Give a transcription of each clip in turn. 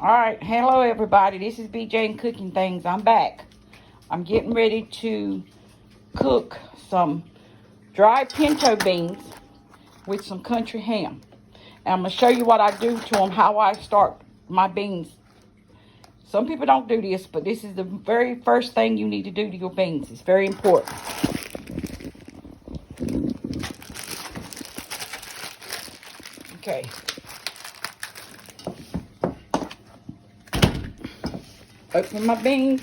Alright, hello everybody. This is BJ and Cooking Things. I'm back. I'm getting ready to cook some dried pinto beans with some country ham. And I'm going to show you what I do to them, how I start my beans. Some people don't do this, but this is the very first thing you need to do to your beans. It's very important. Okay. Open my beans,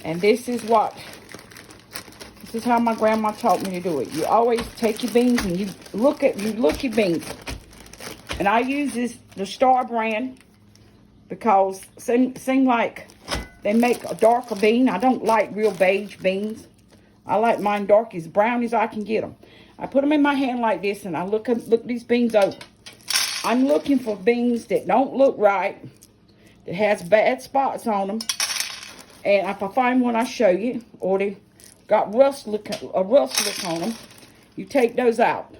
and this is how my grandma taught me to do it. You always take your beans and you look your beans. And I use the Star brand because seem like they make a darker bean. I don't like real beige beans. I like mine dark, as brown as I can get them. I put them in my hand like this, and I look these beans over. I'm looking for beans that don't look right, that has bad spots on them, and if I find one, I show you, or they got a rust look on them, you take those out.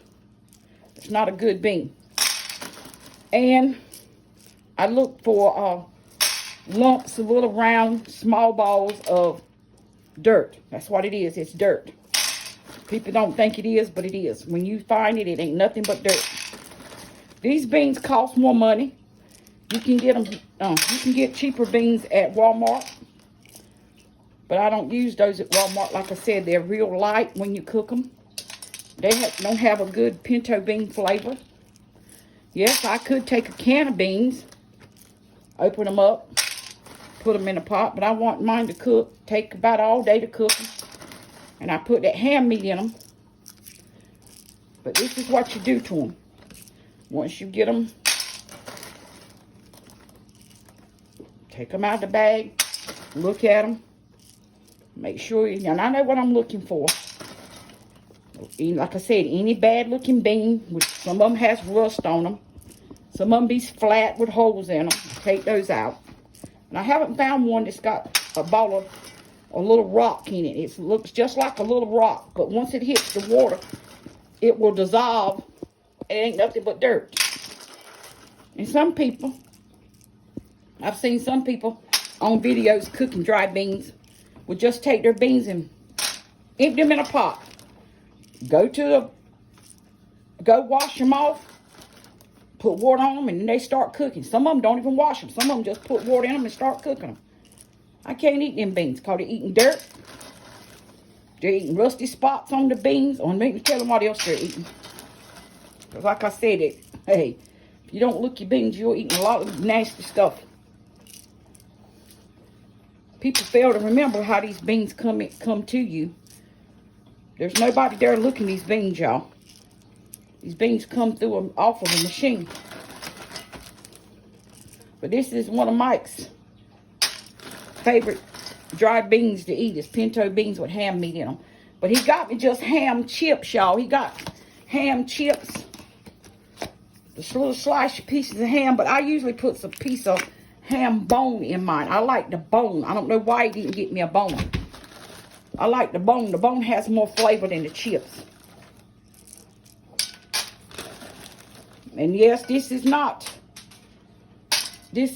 It's not a good bean. And I look for lumps of little round small balls of dirt. That's what it is. It's dirt. People don't think it is, but it is. When you find it, it ain't nothing but dirt. These beans cost more money. You can get them. You can get cheaper beans at Walmart, but I don't use those at Walmart. Like I said, they're real light when you cook them. They don't have a good pinto bean flavor. Yes, I could take a can of beans, open them up, put them in a pot, but I want mine to cook. Take about all day to cook them, and I put that ham meat in them. But this is what you do to them. Once you get them, take them out of the bag, look at them, make sure, and I know what I'm looking for. Like I said, any bad looking bean, which some of them has rust on them, some of them be flat with holes in them, take those out. And I haven't found one that's got a ball of a little rock in it. It looks just like a little rock, but once it hits the water, it will dissolve. It ain't nothing but dirt. And some people, I've seen some people on videos cooking dry beans, would just take their beans and empty them in a pot. Go wash them off, put water on them, and then they start cooking. Some of them don't even wash them. Some of them just put water in them and start cooking them. I can't eat them beans because they're eating dirt. They're eating rusty spots on the beans. Or make me tell them what else they're eating. Because like I said, hey, if you don't look your beans, you're eating a lot of nasty stuff. People fail to remember how these beans come to you. There's nobody there looking these beans, y'all. These beans come through off of a machine. But this is one of Mike's favorite dried beans to eat. Is pinto beans with ham meat in them. But he got me just ham chips, y'all. He got ham chips. Just little slice pieces of ham. But I usually put a piece of ham bone in mine. I like the bone. I don't know why he didn't get me a bone. I like the bone. The bone has more flavor than the chips. And yes, this is not. You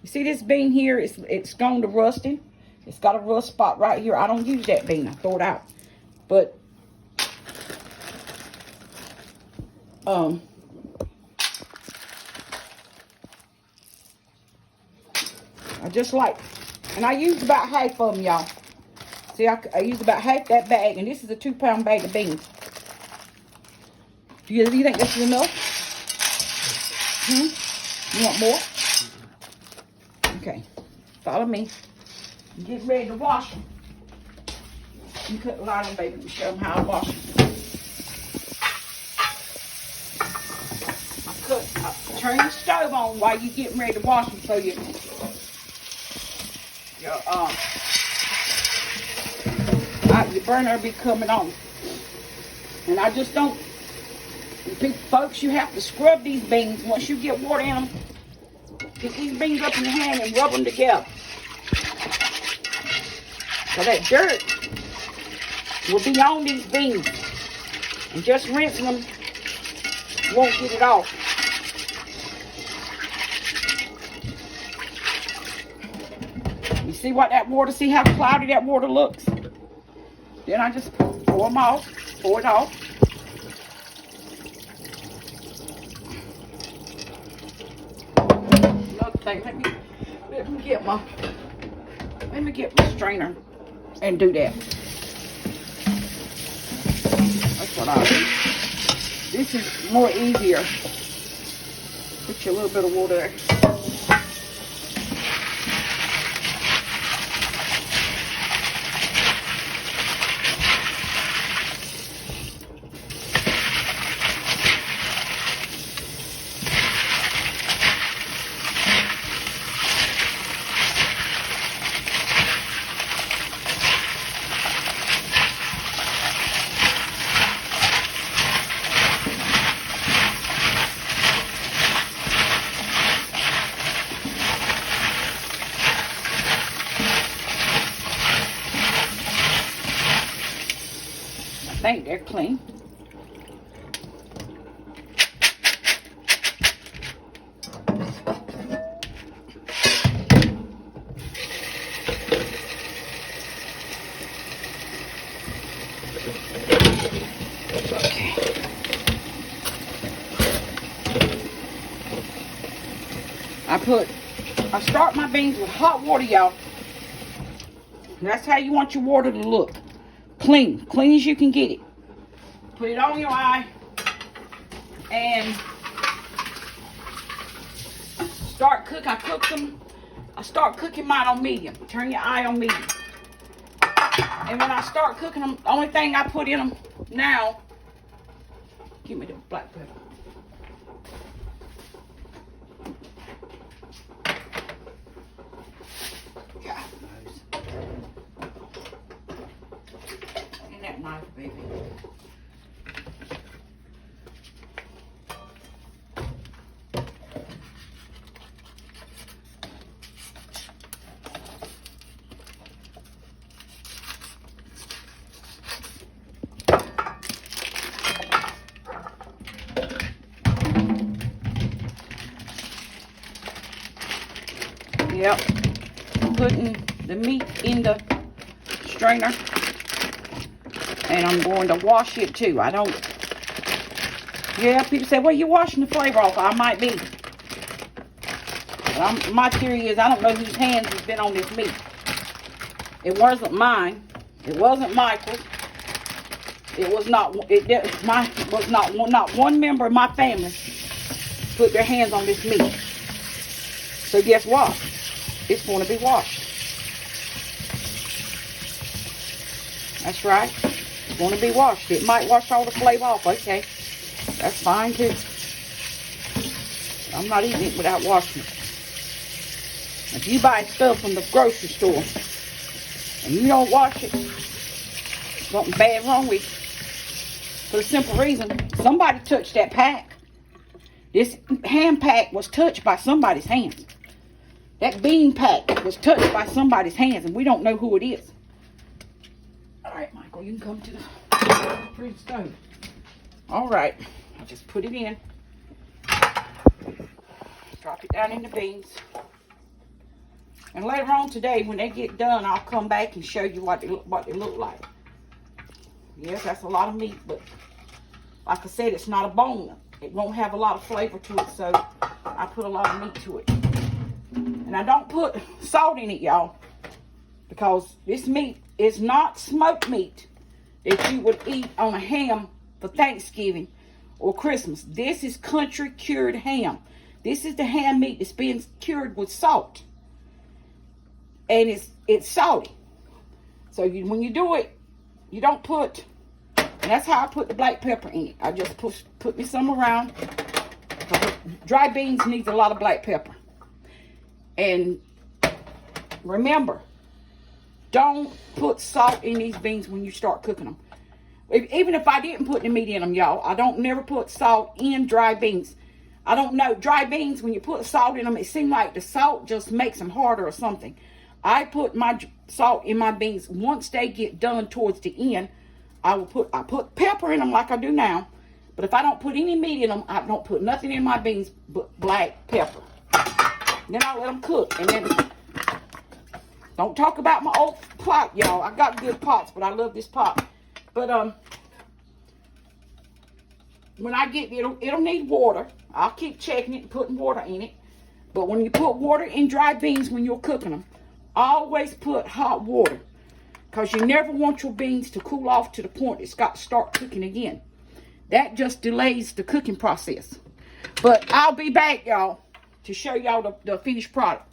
see this bean here? It's gone to rusting. It's got a rust spot right here. I don't use that bean. I throw it out. But I just like, and I used about half of them, y'all. See, I used about half that bag, and this is a 2-pound bag of beans. Do you think this is enough? You want more? Okay, follow me. I'm getting ready to wash them. You cut the light on, baby, and show them how I wash them. Turn your stove on while you're getting ready to wash them, so your burner will be coming on. And I just don't. Folks, you have to scrub these beans once you get water in them. Get these beans up in your hand and rub them together. So that dirt will be on these beans. And just rinsing them won't get it off. See what that water, see how cloudy that water looks? Then I just pour them off, pour it off. Another thing, let me get my strainer and do that. That's what I do. This is more easier. Put you a little bit of water there. I think they're clean. Okay. I start my beans with hot water, y'all. That's how you want your water to look. Clean as you can get it. Put it on your eye and start cooking. I start cooking mine on medium. Turn your eye on medium. And when I start cooking them, the only thing I put in them now, give me the black pepper. Knife, baby. Yep, I'm putting the meat in the strainer. And I'm going to wash it too. Yeah, people say, well, you're washing the flavor off. I might be. But my theory is I don't know whose hands has been on this meat. It wasn't mine. It wasn't Michael's. It was not, not one member of my family put their hands on this meat. So guess what? It's going to be washed. That's right. Want to be washed. It might wash all the flavor off. Okay, that's fine too. I'm not eating it without washing it. If you buy stuff from the grocery store and you don't wash it, something bad wrong with you. For the simple reason, somebody touched that pack. This ham pack was touched by somebody's hands. That bean pack was touched by somebody's hands, and we don't know who it is. All right, Michael, you can come to the fridge stove. All right, I'll just put it in. Drop it down in the beans. And later on today, when they get done, I'll come back and show you what they look like. Yes, that's a lot of meat, but like I said, it's not a bone. It won't have a lot of flavor to it, so I put a lot of meat to it. And I don't put salt in it, y'all, because this meat is not smoked meat that you would eat on a ham for Thanksgiving or Christmas. This is country cured ham. This is the ham meat that's being cured with salt. And it's salty. So when you do it, you don't put, and that's how I put the black pepper in it. I just put me some around. Dry beans needs a lot of black pepper. And remember, don't put salt in these beans when you start cooking them. Even if I didn't put the meat in them, y'all, I don't never put salt in dry beans. I don't know. Dry beans, when you put salt in them, it seems like the salt just makes them harder or something. I put my salt in my beans once they get done towards the end. I put pepper in them like I do now. But if I don't put any meat in them, I don't put nothing in my beans but black pepper. Then I let them cook. And then Don't talk about my old pot, y'all. I got good pots, but I love this pot. But when I get it'll need water. I'll keep checking it and putting water in it. But when you put water in dry beans when you're cooking them, always put hot water, because you never want your beans to cool off to the point it's got to start cooking again. That just delays the cooking process. But I'll be back, y'all, to show y'all the finished product.